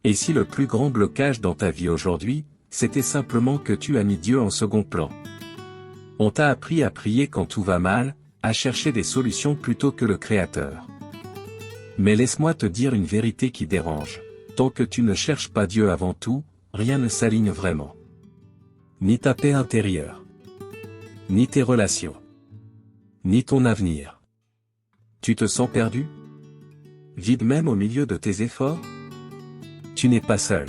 Et si le plus grand blocage dans ta vie aujourd'hui, c'était simplement que tu as mis Dieu en second plan? On t'a appris à prier quand tout va mal, à chercher des solutions plutôt que le Créateur. Mais laisse-moi te dire une vérité qui dérange. Tant que tu ne cherches pas Dieu avant tout, rien ne s'aligne vraiment. Ni ta paix intérieure. Ni tes relations. Ni ton avenir. Tu te sens perdu? Vide même au milieu de tes efforts? Tu n'es pas seul.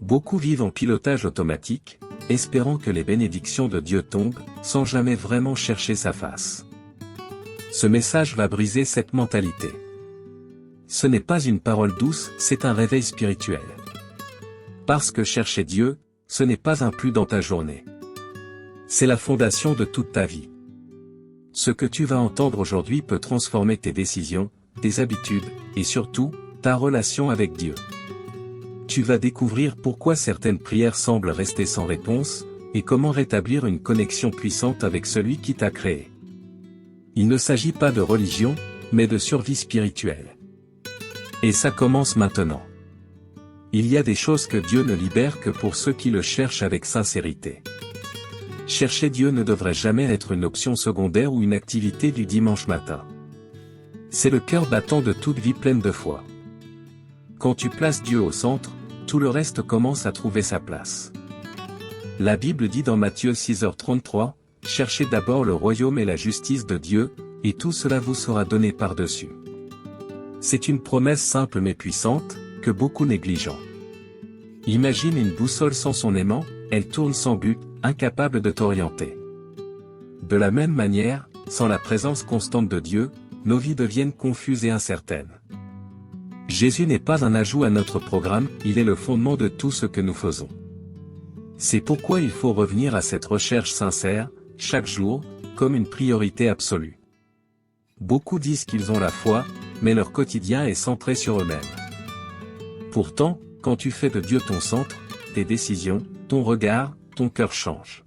Beaucoup vivent en pilotage automatique, espérant que les bénédictions de Dieu tombent, sans jamais vraiment chercher sa face. Ce message va briser cette mentalité. Ce n'est pas une parole douce, c'est un réveil spirituel. Parce que chercher Dieu, ce n'est pas un plus dans ta journée. C'est la fondation de toute ta vie. Ce que tu vas entendre aujourd'hui peut transformer tes décisions, tes habitudes, et surtout, ta relation avec Dieu. Tu vas découvrir pourquoi certaines prières semblent rester sans réponse, et comment rétablir une connexion puissante avec celui qui t'a créé. Il ne s'agit pas de religion, mais de survie spirituelle. Et ça commence maintenant. Il y a des choses que Dieu ne libère que pour ceux qui le cherchent avec sincérité. Chercher Dieu ne devrait jamais être une option secondaire ou une activité du dimanche matin. C'est le cœur battant de toute vie pleine de foi. Quand tu places Dieu au centre, tout le reste commence à trouver sa place. La Bible dit dans Matthieu 6h33, « Cherchez d'abord le royaume et la justice de Dieu, et tout cela vous sera donné par-dessus. » C'est une promesse simple mais puissante, que beaucoup négligent. Imagine une boussole sans son aimant, elle tourne sans but, incapable de t'orienter. De la même manière, sans la présence constante de Dieu, nos vies deviennent confuses et incertaines. Jésus n'est pas un ajout à notre programme, il est le fondement de tout ce que nous faisons. C'est pourquoi il faut revenir à cette recherche sincère, chaque jour, comme une priorité absolue. Beaucoup disent qu'ils ont la foi, mais leur quotidien est centré sur eux-mêmes. Pourtant, quand tu fais de Dieu ton centre, tes décisions, ton regard, ton cœur changent.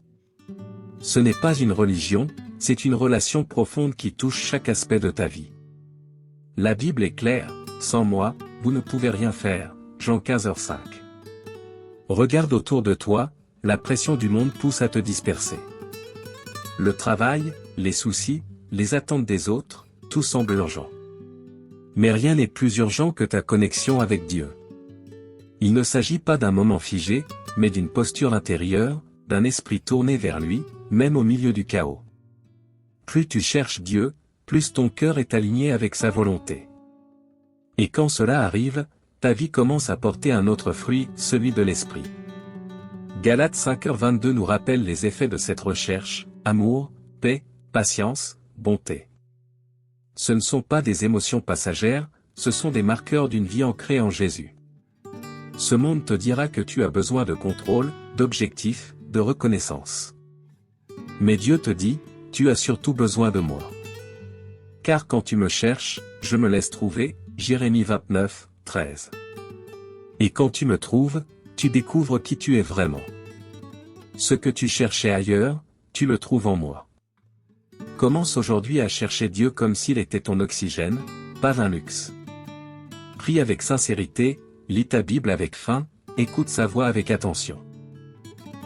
Ce n'est pas une religion, c'est une relation profonde qui touche chaque aspect de ta vie. La Bible est claire, sans moi, vous ne pouvez rien faire, Jean 15h5. Regarde autour de toi, la pression du monde pousse à te disperser. Le travail, les soucis, les attentes des autres, tout semble urgent. Mais rien n'est plus urgent que ta connexion avec Dieu. Il ne s'agit pas d'un moment figé, mais d'une posture intérieure, d'un esprit tourné vers lui, même au milieu du chaos. Plus tu cherches Dieu, plus ton cœur est aligné avec sa volonté. Et quand cela arrive, ta vie commence à porter un autre fruit, celui de l'esprit. Galates 5h22 nous rappelle les effets de cette recherche, amour, paix, patience, bonté. Ce ne sont pas des émotions passagères, ce sont des marqueurs d'une vie ancrée en Jésus. Ce monde te dira que tu as besoin de contrôle, d'objectifs, de reconnaissance. Mais Dieu te dit, tu as surtout besoin de moi. Car quand tu me cherches, je me laisse trouver, Jérémie 29:13. Et quand tu me trouves, tu découvres qui tu es vraiment. Ce que tu cherchais ailleurs, tu le trouves en moi. Commence aujourd'hui à chercher Dieu comme s'il était ton oxygène, pas un luxe. Prie avec sincérité, lis ta Bible avec faim, écoute sa voix avec attention.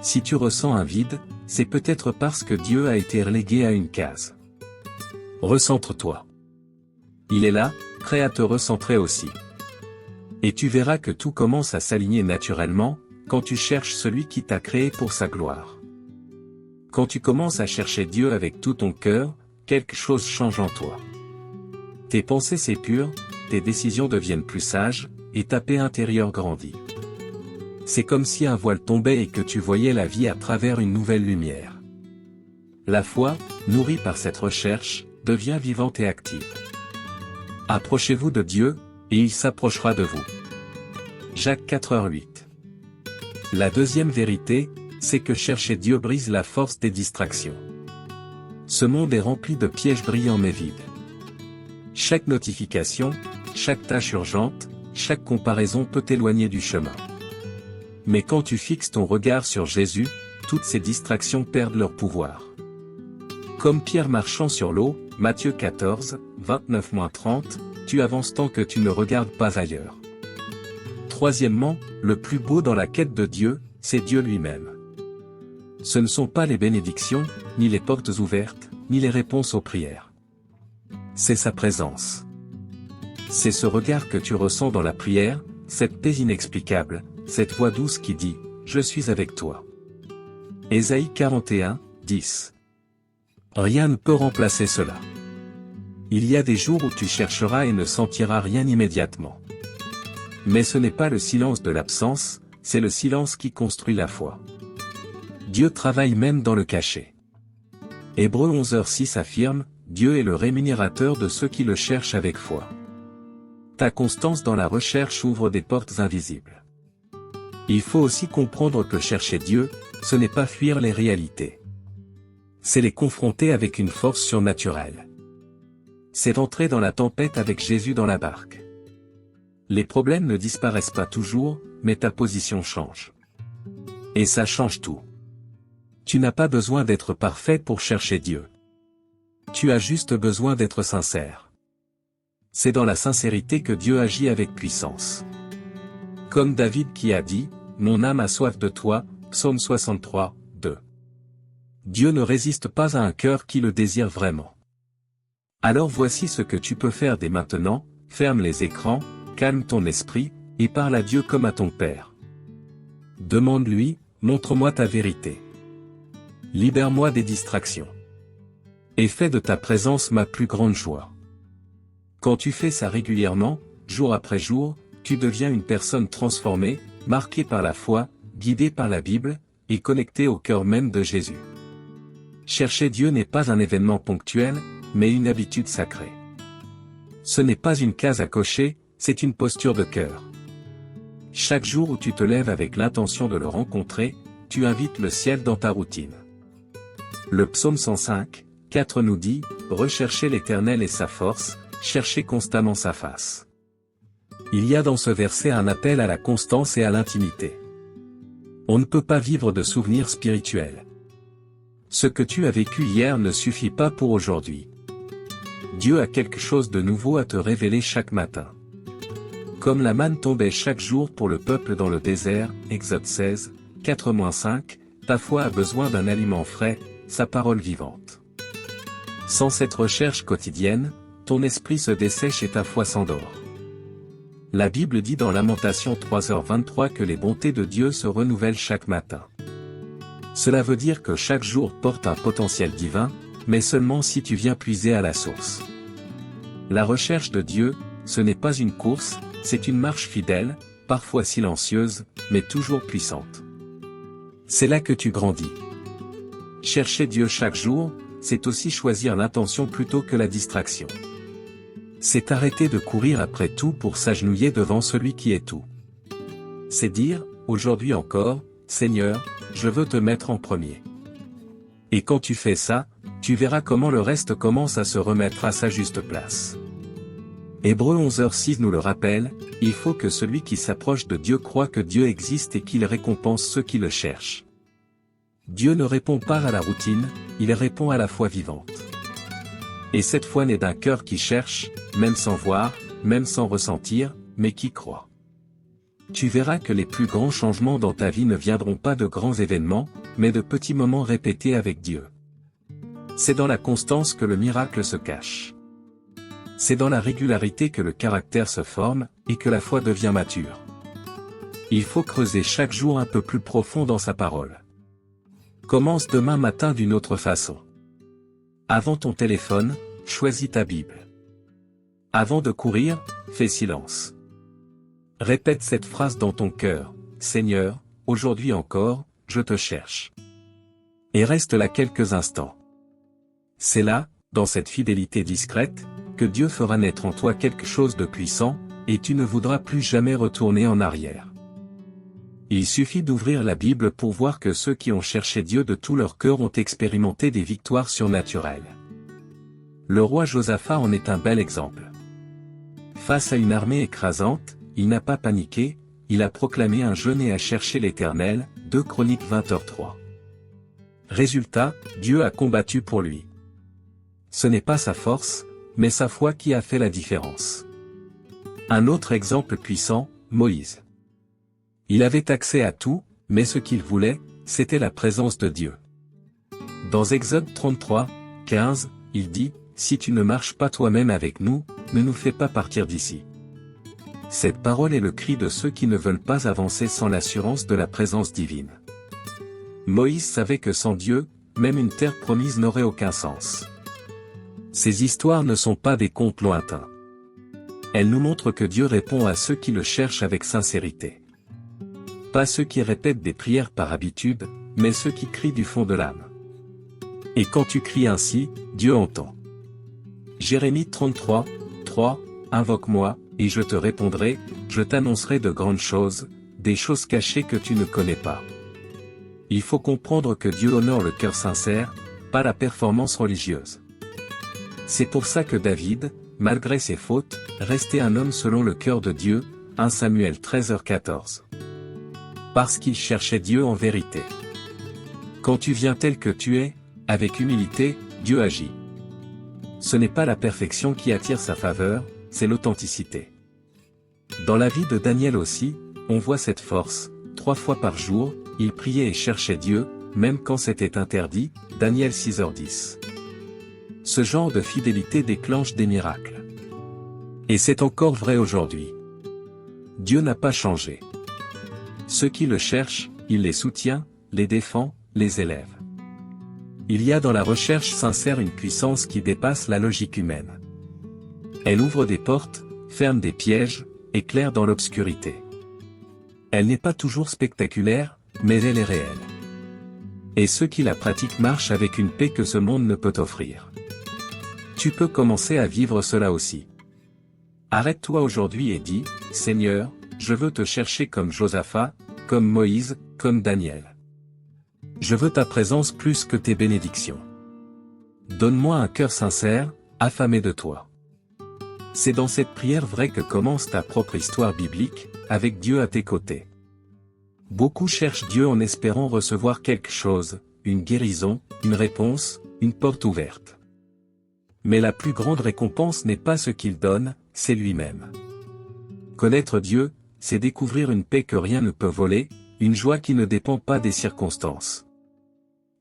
Si tu ressens un vide, c'est peut-être parce que Dieu a été relégué à une case. Recentre-toi. Il est là, prêt à te recentrer aussi. Et tu verras que tout commence à s'aligner naturellement, quand tu cherches celui qui t'a créé pour sa gloire. Quand tu commences à chercher Dieu avec tout ton cœur, quelque chose change en toi. Tes pensées s'épurent, tes décisions deviennent plus sages, et ta paix intérieure grandit. C'est comme si un voile tombait et que tu voyais la vie à travers une nouvelle lumière. La foi, nourrie par cette recherche, devient vivante et active. Approchez-vous de Dieu, et il s'approchera de vous. Jacques 4h8. La deuxième vérité, c'est que chercher Dieu brise la force des distractions. Ce monde est rempli de pièges brillants mais vides. Chaque notification, chaque tâche urgente, chaque comparaison peut t'éloigner du chemin. Mais quand tu fixes ton regard sur Jésus, toutes ces distractions perdent leur pouvoir. Comme Pierre marchant sur l'eau, Matthieu 14, 29-30, tu avances tant que tu ne regardes pas ailleurs. Troisièmement, le plus beau dans la quête de Dieu, c'est Dieu lui-même. Ce ne sont pas les bénédictions, ni les portes ouvertes, ni les réponses aux prières. C'est sa présence. C'est ce regard que tu ressens dans la prière, cette paix inexplicable, cette voix douce qui dit « Je suis avec toi ». Ésaïe 41, 10. Rien ne peut remplacer cela. Il y a des jours où tu chercheras et ne sentiras rien immédiatement. Mais ce n'est pas le silence de l'absence, c'est le silence qui construit la foi. Dieu travaille même dans le cachet. Hébreux 11h6 affirme, Dieu est le rémunérateur de ceux qui le cherchent avec foi. Ta constance dans la recherche ouvre des portes invisibles. Il faut aussi comprendre que chercher Dieu, ce n'est pas fuir les réalités. C'est les confronter avec une force surnaturelle. C'est entrer dans la tempête avec Jésus dans la barque. Les problèmes ne disparaissent pas toujours, mais ta position change. Et ça change tout. Tu n'as pas besoin d'être parfait pour chercher Dieu. Tu as juste besoin d'être sincère. C'est dans la sincérité que Dieu agit avec puissance. Comme David qui a dit, « Mon âme a soif de toi », Psaume 63, 2. Dieu ne résiste pas à un cœur qui le désire vraiment. Alors voici ce que tu peux faire dès maintenant, ferme les écrans, calme ton esprit, et parle à Dieu comme à ton Père. Demande-lui, montre-moi ta vérité. Libère-moi des distractions. Et fais de ta présence ma plus grande joie. Quand tu fais ça régulièrement, jour après jour, tu deviens une personne transformée, marquée par la foi, guidée par la Bible, et connectée au cœur même de Jésus. Chercher Dieu n'est pas un événement ponctuel, mais une habitude sacrée. Ce n'est pas une case à cocher, c'est une posture de cœur. Chaque jour où tu te lèves avec l'intention de le rencontrer, tu invites le ciel dans ta routine. Le psaume 105, 4 nous dit, « Recherchez l'Éternel et sa force, cherchez constamment sa face ». Il y a dans ce verset un appel à la constance et à l'intimité. On ne peut pas vivre de souvenirs spirituels. Ce que tu as vécu hier ne suffit pas pour aujourd'hui. Dieu a quelque chose de nouveau à te révéler chaque matin. Comme la manne tombait chaque jour pour le peuple dans le désert, Exode 16, 4-5, ta foi a besoin d'un aliment frais, sa parole vivante. Sans cette recherche quotidienne, ton esprit se dessèche et ta foi s'endort. La Bible dit dans Lamentation 3h23 que les bontés de Dieu se renouvellent chaque matin. Cela veut dire que chaque jour porte un potentiel divin, mais seulement si tu viens puiser à la source. La recherche de Dieu, ce n'est pas une course, c'est une marche fidèle, parfois silencieuse, mais toujours puissante. C'est là que tu grandis. Chercher Dieu chaque jour, c'est aussi choisir l'intention plutôt que la distraction. C'est arrêter de courir après tout pour s'agenouiller devant celui qui est tout. C'est dire, aujourd'hui encore, Seigneur, je veux te mettre en premier. Et quand tu fais ça, tu verras comment le reste commence à se remettre à sa juste place. Hébreux 11h6 nous le rappelle, il faut que celui qui s'approche de Dieu croie que Dieu existe et qu'il récompense ceux qui le cherchent. Dieu ne répond pas à la routine, il répond à la foi vivante. Et cette foi naît d'un cœur qui cherche, même sans voir, même sans ressentir, mais qui croit. Tu verras que les plus grands changements dans ta vie ne viendront pas de grands événements, mais de petits moments répétés avec Dieu. C'est dans la constance que le miracle se cache. C'est dans la régularité que le caractère se forme, et que la foi devient mature. Il faut creuser chaque jour un peu plus profond dans sa parole. Commence demain matin d'une autre façon. Avant ton téléphone, choisis ta Bible. Avant de courir, fais silence. Répète cette phrase dans ton cœur, « Seigneur, aujourd'hui encore, je te cherche. » Et reste là quelques instants. C'est là, dans cette fidélité discrète, que Dieu fera naître en toi quelque chose de puissant, et tu ne voudras plus jamais retourner en arrière. Il suffit d'ouvrir la Bible pour voir que ceux qui ont cherché Dieu de tout leur cœur ont expérimenté des victoires surnaturelles. Le roi Josaphat en est un bel exemple. Face à une armée écrasante, il n'a pas paniqué, il a proclamé un jeûne et a cherché l'Éternel, 2 Chroniques 20h3. Résultat, Dieu a combattu pour lui. Ce n'est pas sa force, mais sa foi qui a fait la différence. Un autre exemple puissant, Moïse. Il avait accès à tout, mais ce qu'il voulait, c'était la présence de Dieu. Dans Exode 33, 15, il dit, « Si tu ne marches pas toi-même avec nous, ne nous fais pas partir d'ici. » Cette parole est le cri de ceux qui ne veulent pas avancer sans l'assurance de la présence divine. Moïse savait que sans Dieu, même une terre promise n'aurait aucun sens. Ces histoires ne sont pas des contes lointains. Elles nous montrent que Dieu répond à ceux qui le cherchent avec sincérité. Pas ceux qui répètent des prières par habitude, mais ceux qui crient du fond de l'âme. Et quand tu cries ainsi, Dieu entend. Jérémie 33, 3, « Invoque-moi, et je te répondrai, je t'annoncerai de grandes choses, des choses cachées que tu ne connais pas. » Il faut comprendre que Dieu honore le cœur sincère, pas la performance religieuse. C'est pour ça que David, malgré ses fautes, restait un homme selon le cœur de Dieu, 1 Samuel 13h14. Parce qu'il cherchait Dieu en vérité. Quand tu viens tel que tu es, avec humilité, Dieu agit. Ce n'est pas la perfection qui attire sa faveur, c'est l'authenticité. Dans la vie de Daniel aussi, on voit cette force. 3 fois par jour, il priait et cherchait Dieu, même quand c'était interdit, Daniel 6h10. Ce genre de fidélité déclenche des miracles. Et c'est encore vrai aujourd'hui. Dieu n'a pas changé. Ceux qui le cherchent, il les soutient, les défend, les élève. Il y a dans la recherche sincère une puissance qui dépasse la logique humaine. Elle ouvre des portes, ferme des pièges, éclaire dans l'obscurité. Elle n'est pas toujours spectaculaire, mais elle est réelle. Et ceux qui la pratiquent marchent avec une paix que ce monde ne peut offrir. Tu peux commencer à vivre cela aussi. Arrête-toi aujourd'hui et dis, « Seigneur, je veux te chercher comme Josaphat, comme Moïse, comme Daniel. Je veux ta présence plus que tes bénédictions. Donne-moi un cœur sincère, affamé de toi. » C'est dans cette prière vraie que commence ta propre histoire biblique, avec Dieu à tes côtés. Beaucoup cherchent Dieu en espérant recevoir quelque chose, une guérison, une réponse, une porte ouverte. Mais la plus grande récompense n'est pas ce qu'il donne, c'est lui-même. Connaître Dieu, c'est découvrir une paix que rien ne peut voler, une joie qui ne dépend pas des circonstances.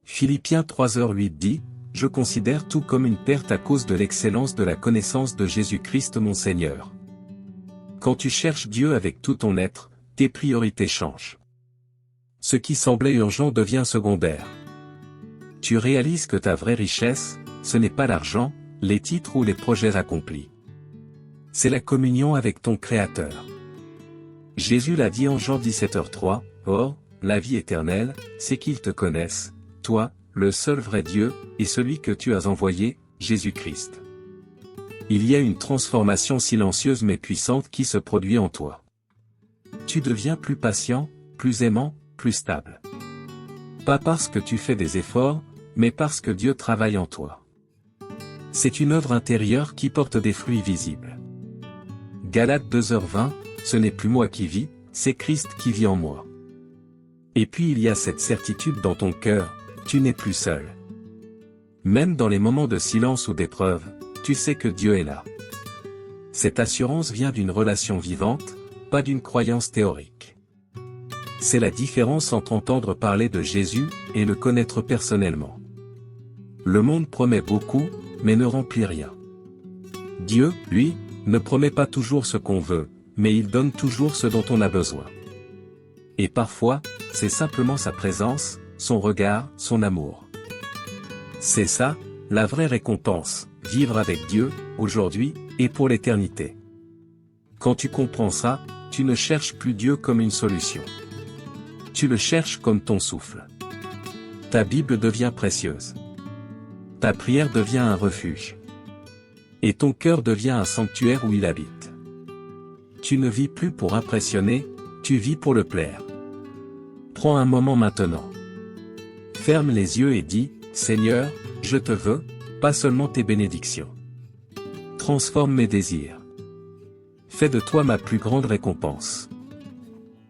Philippiens 3h8 dit, « Je considère tout comme une perte à cause de l'excellence de la connaissance de Jésus-Christ mon Seigneur. » Quand tu cherches Dieu avec tout ton être, tes priorités changent. Ce qui semblait urgent devient secondaire. Tu réalises que ta vraie richesse, ce n'est pas l'argent, les titres ou les projets accomplis. C'est la communion avec ton Créateur. Jésus l'a dit en Jean 17h3, « Or, la vie éternelle, c'est qu'ils te connaissent, toi, le seul vrai Dieu, et celui que tu as envoyé, Jésus-Christ. » Il y a une transformation silencieuse mais puissante qui se produit en toi. Tu deviens plus patient, plus aimant, plus stable. Pas parce que tu fais des efforts, mais parce que Dieu travaille en toi. C'est une œuvre intérieure qui porte des fruits visibles. Galates 2h20, ce n'est plus moi qui vis, c'est Christ qui vit en moi. Et puis il y a cette certitude dans ton cœur, tu n'es plus seul. Même dans les moments de silence ou d'épreuve, tu sais que Dieu est là. Cette assurance vient d'une relation vivante, pas d'une croyance théorique. C'est la différence entre entendre parler de Jésus et le connaître personnellement. Le monde promet beaucoup, mais ne remplit rien. Dieu, lui, ne promet pas toujours ce qu'on veut, mais il donne toujours ce dont on a besoin. Et parfois, c'est simplement sa présence, son regard, son amour. C'est ça, la vraie récompense, vivre avec Dieu, aujourd'hui, et pour l'éternité. Quand tu comprends ça, tu ne cherches plus Dieu comme une solution. Tu le cherches comme ton souffle. Ta Bible devient précieuse. Ta prière devient un refuge. Et ton cœur devient un sanctuaire où il habite. Tu ne vis plus pour impressionner, tu vis pour le plaire. Prends un moment maintenant. Ferme les yeux et dis, « Seigneur, je te veux, pas seulement tes bénédictions. Transforme mes désirs. Fais de toi ma plus grande récompense. »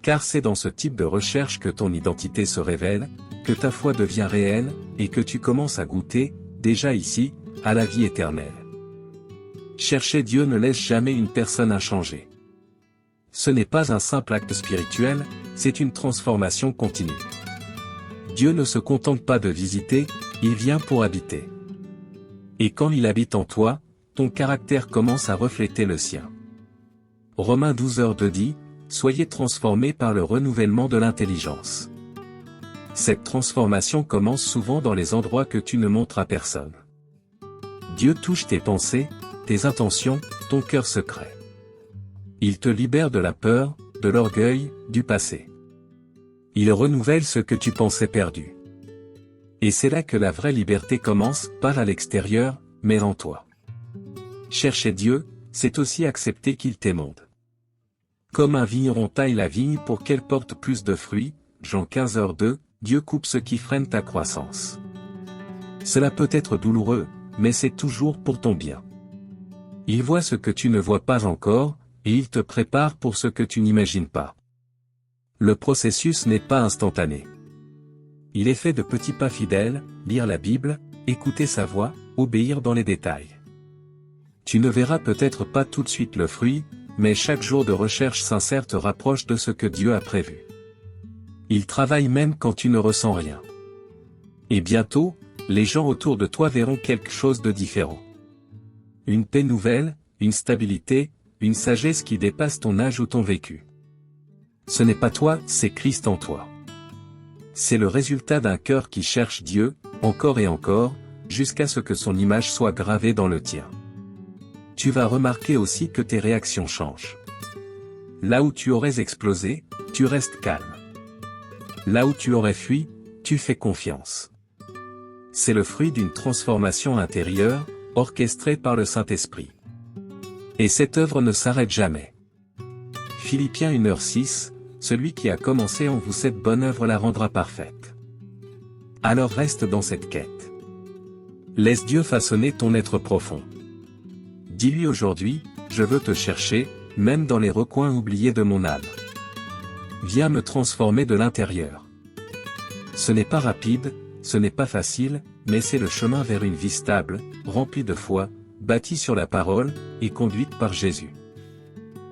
Car c'est dans ce type de recherche que ton identité se révèle, que ta foi devient réelle, et que tu commences à goûter, déjà ici, à la vie éternelle. Chercher Dieu ne laisse jamais une personne inchangée. Ce n'est pas un simple acte spirituel, c'est une transformation continue. Dieu ne se contente pas de visiter, il vient pour habiter. Et quand il habite en toi, ton caractère commence à refléter le sien. Romains 12:2 dit, « Soyez transformés par le renouvellement de l'intelligence ». Cette transformation commence souvent dans les endroits que tu ne montres à personne. Dieu touche tes pensées, tes intentions, ton cœur secret. Il te libère de la peur, de l'orgueil, du passé. Il renouvelle ce que tu pensais perdu. Et c'est là que la vraie liberté commence, pas à l'extérieur, mais en toi. Chercher Dieu, c'est aussi accepter qu'il t'émonde. Comme un vigneron taille la vigne pour qu'elle porte plus de fruits, Jean 15:2, Dieu coupe ce qui freine ta croissance. Cela peut être douloureux, mais c'est toujours pour ton bien. Il voit ce que tu ne vois pas encore, et il te prépare pour ce que tu n'imagines pas. Le processus n'est pas instantané. Il est fait de petits pas fidèles, lire la Bible, écouter sa voix, obéir dans les détails. Tu ne verras peut-être pas tout de suite le fruit, mais chaque jour de recherche sincère te rapproche de ce que Dieu a prévu. Il travaille même quand tu ne ressens rien. Et bientôt, les gens autour de toi verront quelque chose de différent. Une paix nouvelle, une stabilité, une sagesse qui dépasse ton âge ou ton vécu. Ce n'est pas toi, c'est Christ en toi. C'est le résultat d'un cœur qui cherche Dieu, encore et encore, jusqu'à ce que son image soit gravée dans le tien. Tu vas remarquer aussi que tes réactions changent. Là où tu aurais explosé, tu restes calme. Là où tu aurais fui, tu fais confiance. C'est le fruit d'une transformation intérieure, orchestrée par le Saint-Esprit. Et cette œuvre ne s'arrête jamais. Philippiens 1:6, celui qui a commencé en vous cette bonne œuvre la rendra parfaite. Alors reste dans cette quête. Laisse Dieu façonner ton être profond. Dis-lui aujourd'hui, je veux te chercher, même dans les recoins oubliés de mon âme. Viens me transformer de l'intérieur. Ce n'est pas rapide, ce n'est pas facile, mais c'est le chemin vers une vie stable, remplie de foi, bâtie sur la parole, et conduite par Jésus.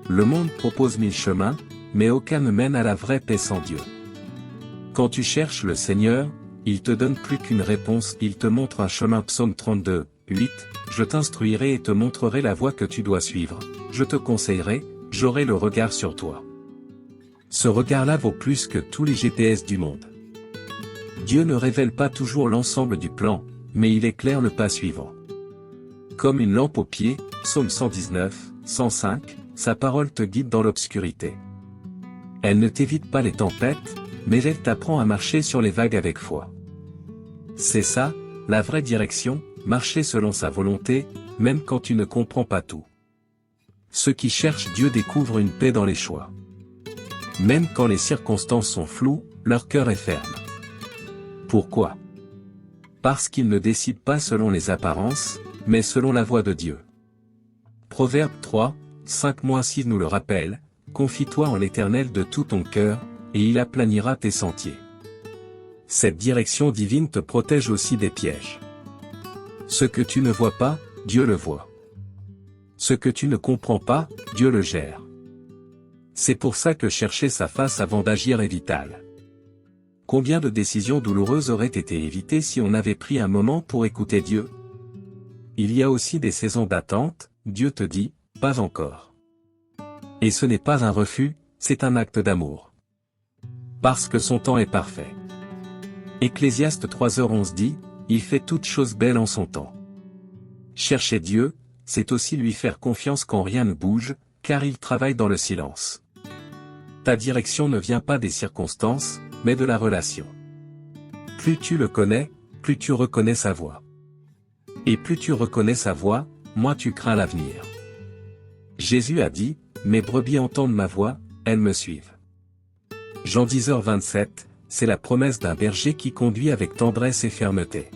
Le monde propose 1000 chemins, mais aucun ne mène à la vraie paix sans Dieu. Quand tu cherches le Seigneur, il te donne plus qu'une réponse, il te montre un chemin. Psaume 32:8, je t'instruirai et te montrerai la voie que tu dois suivre, je te conseillerai, j'aurai le regard sur toi. Ce regard-là vaut plus que tous les GPS du monde. Dieu ne révèle pas toujours l'ensemble du plan, mais il éclaire le pas suivant. Comme une lampe au pied, Psaume 119:105, sa parole te guide dans l'obscurité. Elle ne t'évite pas les tempêtes, mais elle t'apprend à marcher sur les vagues avec foi. C'est ça, la vraie direction, marcher selon sa volonté, même quand tu ne comprends pas tout. Ceux qui cherchent Dieu découvrent une paix dans les choix. Même quand les circonstances sont floues, leur cœur est ferme. Pourquoi? Parce qu'ils ne décident pas selon les apparences, mais selon la voix de Dieu. Proverbe 3:5-6 nous le rappelle, confie-toi en l'Éternel de tout ton cœur, et il aplanira tes sentiers. Cette direction divine te protège aussi des pièges. Ce que tu ne vois pas, Dieu le voit. Ce que tu ne comprends pas, Dieu le gère. C'est pour ça que chercher sa face avant d'agir est vital. Combien de décisions douloureuses auraient été évitées si on avait pris un moment pour écouter Dieu? Il y a aussi des saisons d'attente, Dieu te dit, pas encore. Et ce n'est pas un refus, c'est un acte d'amour. Parce que son temps est parfait. Ecclésiaste 3:11 dit, il fait toutes choses belles en son temps. Chercher Dieu, c'est aussi lui faire confiance quand rien ne bouge, car il travaille dans le silence. Ta direction ne vient pas des circonstances, mais de la relation. Plus tu le connais, plus tu reconnais sa voix. Et plus tu reconnais sa voix, moins tu crains l'avenir. Jésus a dit, mes brebis entendent ma voix, elles me suivent. Jean 10:27, c'est la promesse d'un berger qui conduit avec tendresse et fermeté.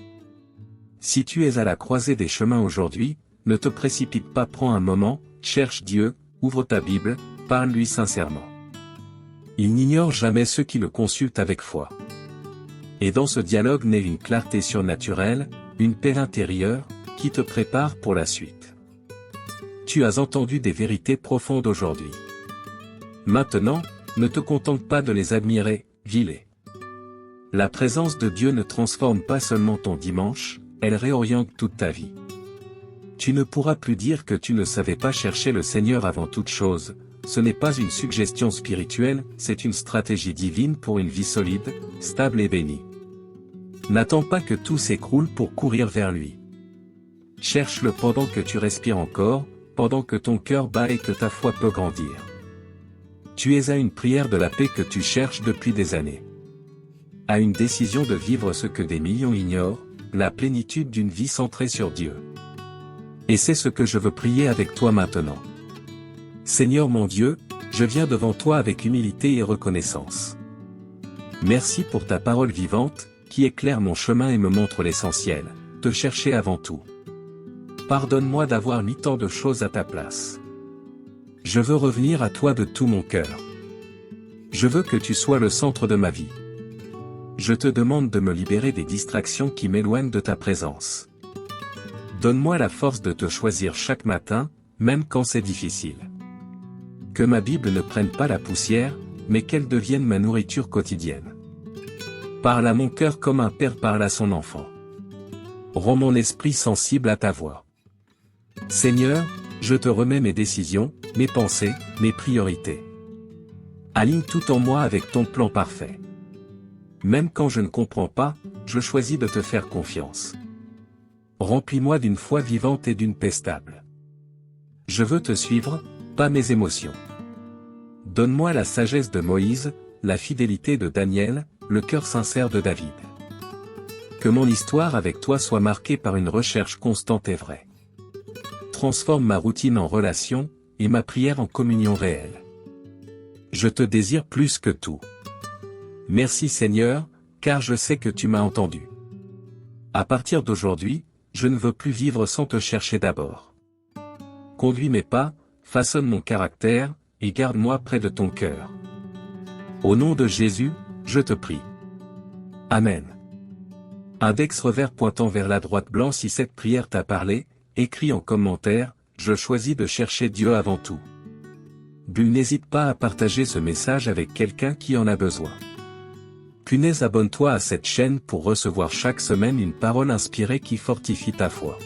Si tu es à la croisée des chemins aujourd'hui, ne te précipite pas, prends un moment, cherche Dieu, ouvre ta Bible, parle-lui sincèrement. Il n'ignore jamais ceux qui le consultent avec foi. Et dans ce dialogue naît une clarté surnaturelle, une paix intérieure, qui te prépare pour la suite. Tu as entendu des vérités profondes aujourd'hui. Maintenant, ne te contente pas de les admirer, vis-les. La présence de Dieu ne transforme pas seulement ton dimanche, elle réoriente toute ta vie. Tu ne pourras plus dire que tu ne savais pas chercher le Seigneur avant toute chose, ce n'est pas une suggestion spirituelle, c'est une stratégie divine pour une vie solide, stable et bénie. N'attends pas que tout s'écroule pour courir vers lui. Cherche-le pendant que tu respires encore, pendant que ton cœur bat et que ta foi peut grandir. Tu es à une prière de la paix que tu cherches depuis des années. À une décision de vivre ce que des millions ignorent, la plénitude d'une vie centrée sur Dieu. Et c'est ce que je veux prier avec toi maintenant. Seigneur mon Dieu, je viens devant toi avec humilité et reconnaissance. Merci pour ta parole vivante, qui éclaire mon chemin et me montre l'essentiel, te chercher avant tout. Pardonne-moi d'avoir mis tant de choses à ta place. Je veux revenir à toi de tout mon cœur. Je veux que tu sois le centre de ma vie. Je te demande de me libérer des distractions qui m'éloignent de ta présence. Donne-moi la force de te choisir chaque matin, même quand c'est difficile. Que ma Bible ne prenne pas la poussière, mais qu'elle devienne ma nourriture quotidienne. Parle à mon cœur comme un père parle à son enfant. Rends mon esprit sensible à ta voix. Seigneur, je te remets mes décisions, mes pensées, mes priorités. Aligne tout en moi avec ton plan parfait. Même quand je ne comprends pas, je choisis de te faire confiance. Remplis-moi d'une foi vivante et d'une paix stable. Je veux te suivre, pas mes émotions. Donne-moi la sagesse de Moïse, la fidélité de Daniel, le cœur sincère de David. Que mon histoire avec toi soit marquée par une recherche constante et vraie. Transforme ma routine en relation, et ma prière en communion réelle. Je te désire plus que tout. Merci Seigneur, car je sais que tu m'as entendu. À partir d'aujourd'hui, je ne veux plus vivre sans te chercher d'abord. Conduis mes pas, façonne mon caractère, et garde-moi près de ton cœur. Au nom de Jésus, je te prie. Amen. Index revers pointant vers la droite blanc. Si cette prière t'a parlé, écris en commentaire, je choisis de chercher Dieu avant tout. Bulle, n'hésite pas à partager ce message avec quelqu'un qui en a besoin. Punaise, abonne-toi à cette chaîne pour recevoir chaque semaine une parole inspirée qui fortifie ta foi.